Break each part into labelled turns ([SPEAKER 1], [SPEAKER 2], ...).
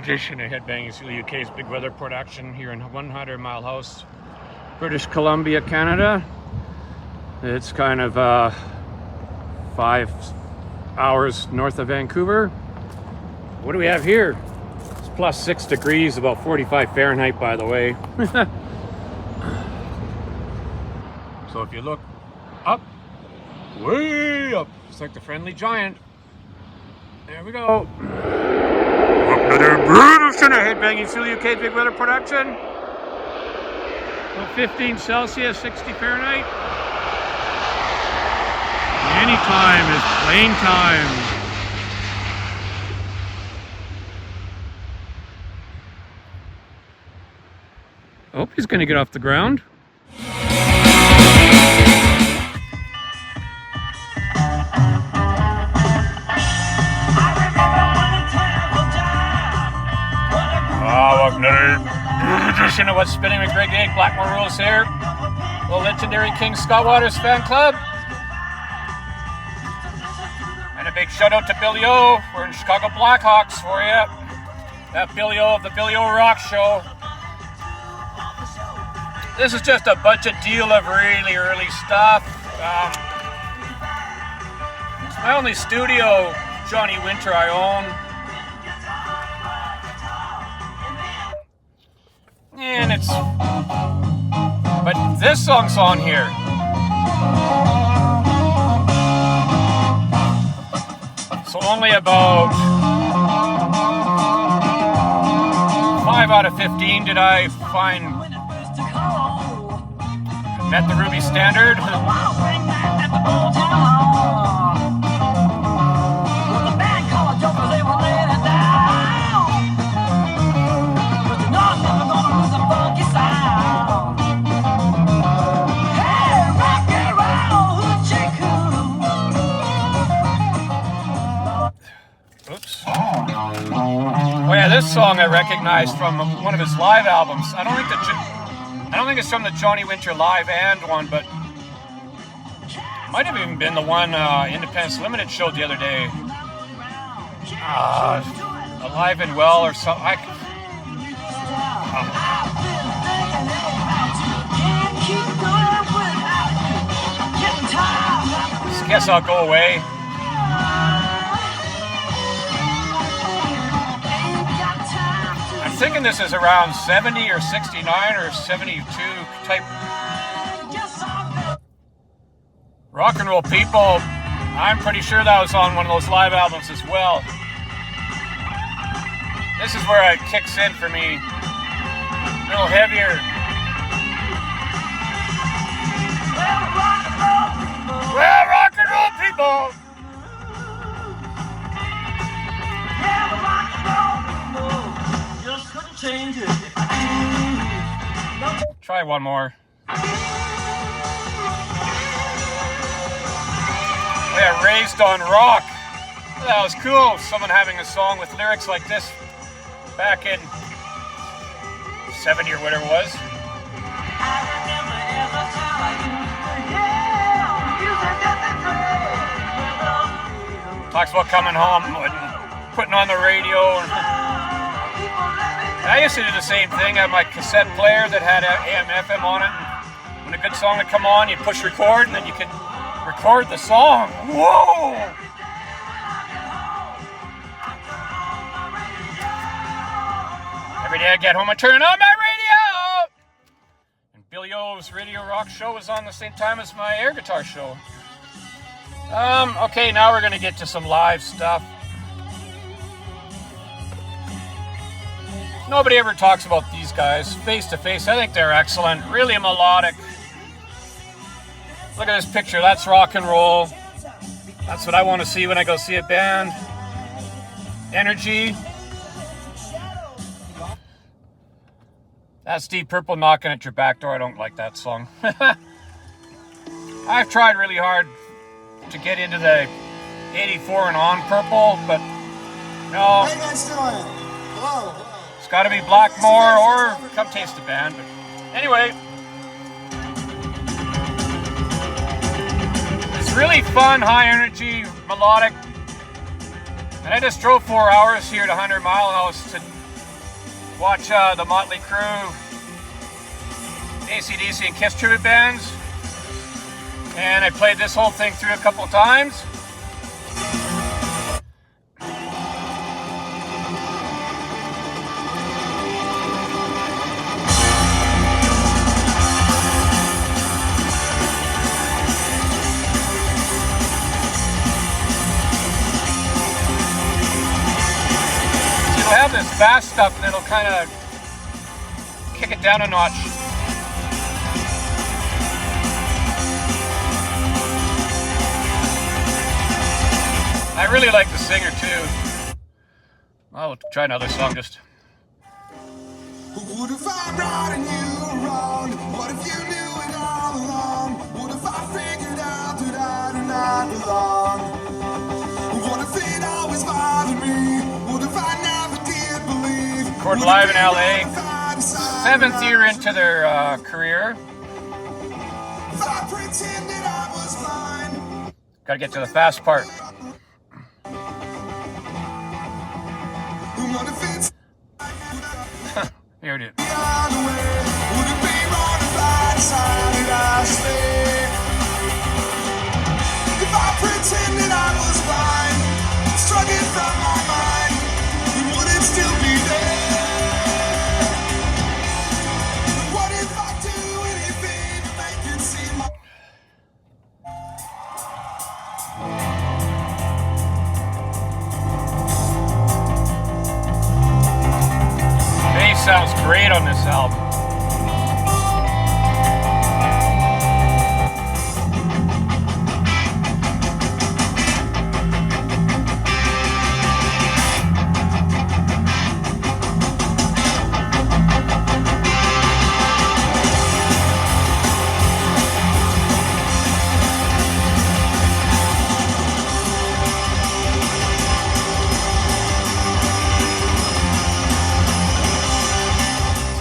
[SPEAKER 1] edition of Headbanging Seal UK's Big Weather production here in 100 Mile House, British Columbia, Canada. It's kind of 5 hours north of Vancouver. What do we have here? It's plus 6 degrees, about 45 Fahrenheit, by the way. So if you look up, way up, it's like the Friendly Giant. There we go. Another British Headbanging Seal UK Big Weather production. About 15 Celsius, 60 Fahrenheit. Anytime is plain time. I hope he's going to get off the ground. Welcome to another edition of What's Spinning with Greg the Egg. Blackmore Rules here. The legendary King Scott Waters fan club. And a big shout out to Billy O. We're in Chicago Blackhawks for you. That Billy O of the Billy O Rock Show. This is just a budget deal of really early stuff. It's my only studio Johnny Winter I own. And it's, but this song's on here. So only about 5 out of 15 did I find met the Ruby standard. Oh yeah, this song I recognized from one of his live albums. I don't think it's from the Johnny Winter Live and one, but it might have even been the one Independence Limited showed the other day. Alive and Well or something. I guess I'll go away. I'm thinking this is around 70 or 69 or 72 type. Rock and Roll People, I'm pretty sure that was on one of those live albums as well. This is where it kicks in for me. A little heavier. Well, rock and roll people! Try one more. Yeah, Raised on Rock. That was cool. Someone having a song with lyrics like this back in 70 or whatever it was. Talks about coming home and putting on the radio. I used to do the same thing. I had my cassette player that had AM FM on it. And when a good song would come on, you'd push record and then you could record the song. Whoa! Every day I get home, I turn on my radio! And Billy O's Radio Rock Show was on the same time as my air guitar show. Okay, now we're going to get to some live stuff. Nobody ever talks about these guys face to face. I think they're excellent, really melodic. Look at this picture, that's rock and roll. That's what I want to see when I go see a band. Energy. That's Deep Purple Knocking at Your Back Door. I don't like that song. I've tried really hard to get into the 84 and on Purple, but no.
[SPEAKER 2] How you guys doing? Hello.
[SPEAKER 1] It's got to be Blackmore or Come Taste the Band. But anyway, it's really fun, high energy, melodic. And I just drove 4 hours here to 100 Mile House to watch the Motley Crue, AC/DC, and Kiss tribute bands. And I played this whole thing through a couple of times. Have this fast stuff that'll kind of kick it down a notch. I really like the singer too. I'll try another song just.
[SPEAKER 2] What if I'm right and you were wrong? What if you knew it all along? What if I figured out that I do not belong? What if it always bothered me? What if I never did believe?
[SPEAKER 1] Recorded live in LA, 7th year into their career.
[SPEAKER 2] If I pretended I was blind.
[SPEAKER 1] Gotta get to the fast part.
[SPEAKER 2] What if it's
[SPEAKER 1] Here it is.
[SPEAKER 2] the other way? Would it be wrong if I decided I stay? If I pretended I was blind, struck it from my mind, then would it still be there? What if I do anything to make it seem like
[SPEAKER 1] Bass sounds great on this album.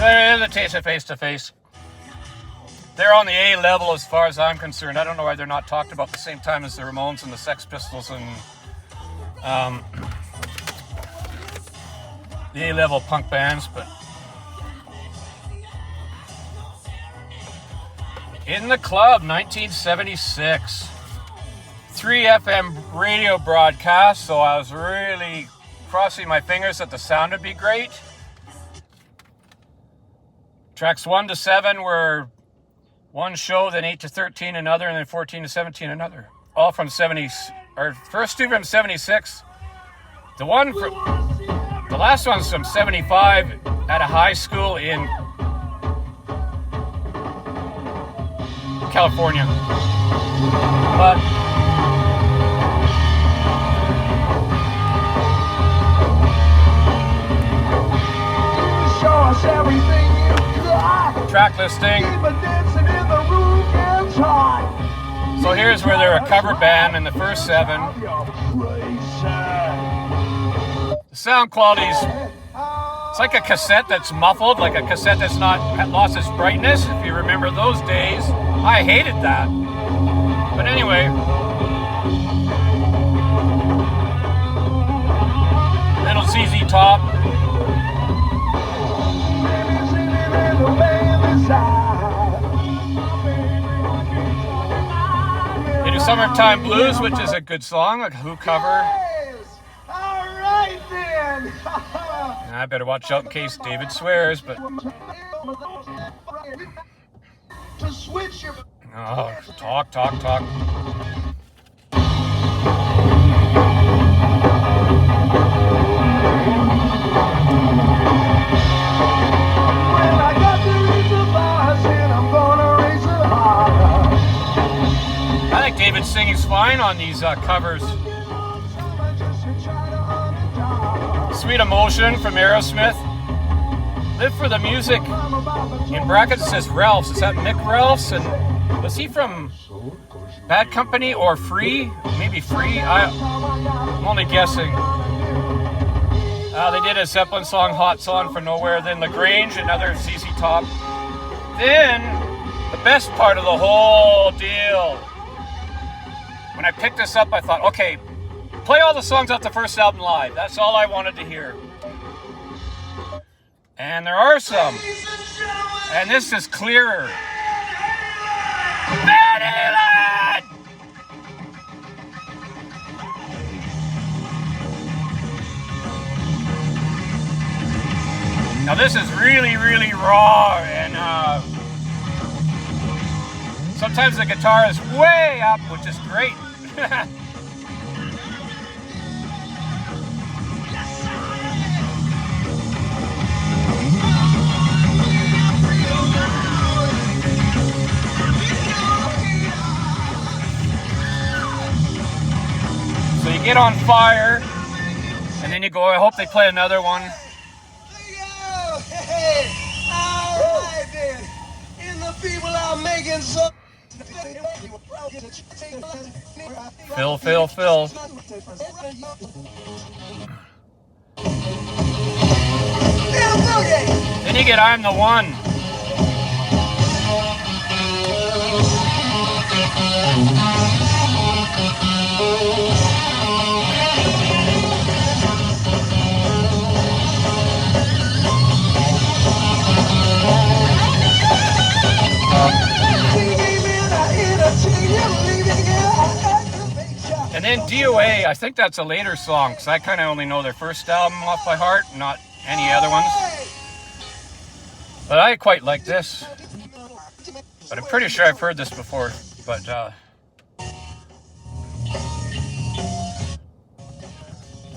[SPEAKER 1] There's a taste of Face to Face. They're on the A level as far as I'm concerned. I don't know why they're not talked about at the same time as the Ramones and the Sex Pistols and the A level punk bands, but In the Club, 1976. 3 FM radio broadcast, so I was really crossing my fingers that the sound would be great. Tracks 1 to 7 were one show, then 8 to 13 another, and then 14 to 17 another. All from 70, or first two from 76. The last one's from 75 at a high school in California. But
[SPEAKER 3] Show us everything you got.
[SPEAKER 1] track listing.
[SPEAKER 3] Keep a dancing in the room and talk.
[SPEAKER 1] So here's where they're a cover band in the first 7. The sound quality's, it's like a cassette that's muffled, like a cassette that's not lost its brightness. If you remember those days, I hated that. But anyway, little ZZ Top. They do Summertime Blues, which is a good song, a Who cover.
[SPEAKER 3] All right then.
[SPEAKER 1] I better watch out in case David swears, but
[SPEAKER 3] To switch your
[SPEAKER 1] oh, talk.
[SPEAKER 3] when I got to reach the bar, I said I'm gonna raise it harder.
[SPEAKER 1] I think David's singing's fine on these covers. Sweet Emotion from Aerosmith. Live for the Music. In brackets it says Ralphs. Is that Mick Ralphs? And was he from Bad Company or Free? Maybe Free? I'm only guessing. They did a Zeppelin song, Hot Song from Nowhere. Then LaGrange, another ZZ Top. Then, the best part of the whole deal. When I picked this up, I thought, okay, play all the songs off the first album live. That's all I wanted to hear. And there are some. And this is clearer. Van Halen! Now this is really, really raw, and sometimes the guitar is way up, which is great. So you get on fire, and then you go, I hope they play another one.
[SPEAKER 3] Hey, all right then. And the people are making so.
[SPEAKER 1] Phil. Then you get I'm the One. And then DOA, I think that's a later song, because I kind of only know their first album off by heart, not any other ones. But I quite like this. But I'm pretty sure I've heard this before. But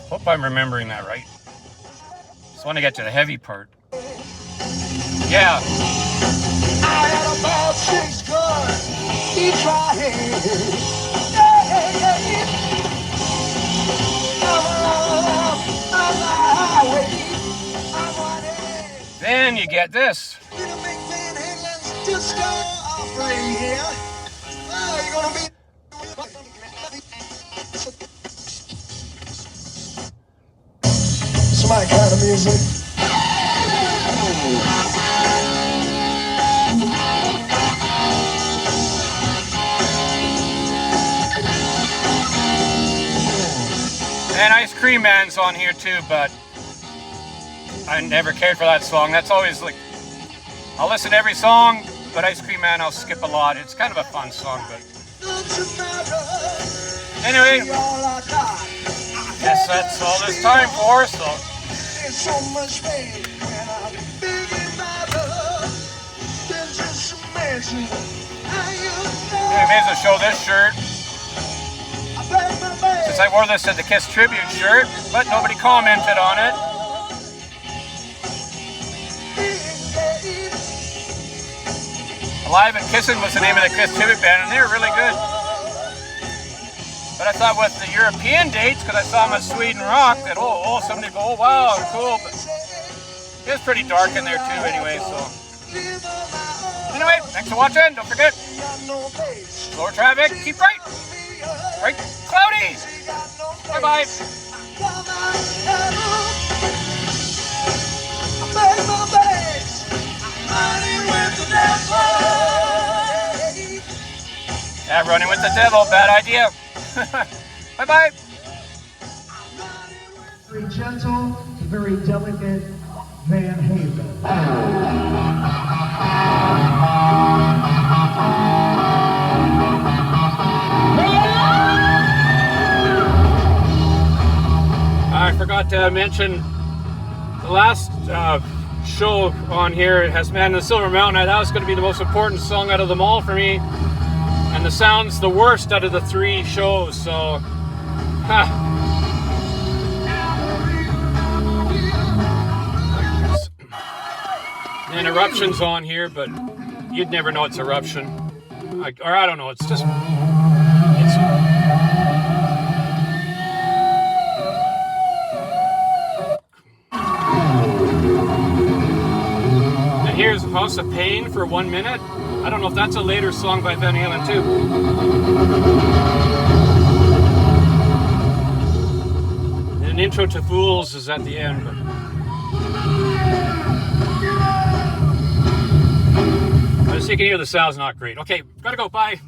[SPEAKER 1] hope I'm remembering that right. Just want to get to the heavy part. Yeah.
[SPEAKER 3] I had about 6 guns. He tried.
[SPEAKER 1] Then you get this.
[SPEAKER 3] It's my kind of music.
[SPEAKER 1] And Ice Cream Man's on here too, but I never cared for that song. That's always like, I'll listen to every song, but Ice Cream Man I'll skip a lot. It's kind of a fun song, but anyway, guess that's all there's time for, so anyway, may as well show this shirt. Since I wore this at the Kiss tribute shirt, but nobody commented on it. Alive and Kissin' was the name of the Kiss tribute band, and they were really good. But I thought with the European dates, because I saw them at Sweden Rock, that somebody go, oh wow, cool. But it was pretty dark in there too anyway, so. Anyway, thanks for watching. Don't forget, slower traffic, keep right. Right, cloudy. Bye-bye. Yeah, running with the devil, bad idea. Bye-bye.
[SPEAKER 4] Very gentle, very delicate Van Halen.
[SPEAKER 1] I forgot to mention the last show on here has Man in the Silver Mountain. I thought it was going to be the most important song out of them all for me, and the sound's the worst out of the 3 shows, so and Eruption's on here, but you'd never know it's Eruption, or I don't know, it's just here's House of Pain for 1 minute. I don't know if that's a later song by Van Halen too. And an intro to Fools is at the end. But as you can hear, the sound's not great. Okay, gotta go, bye.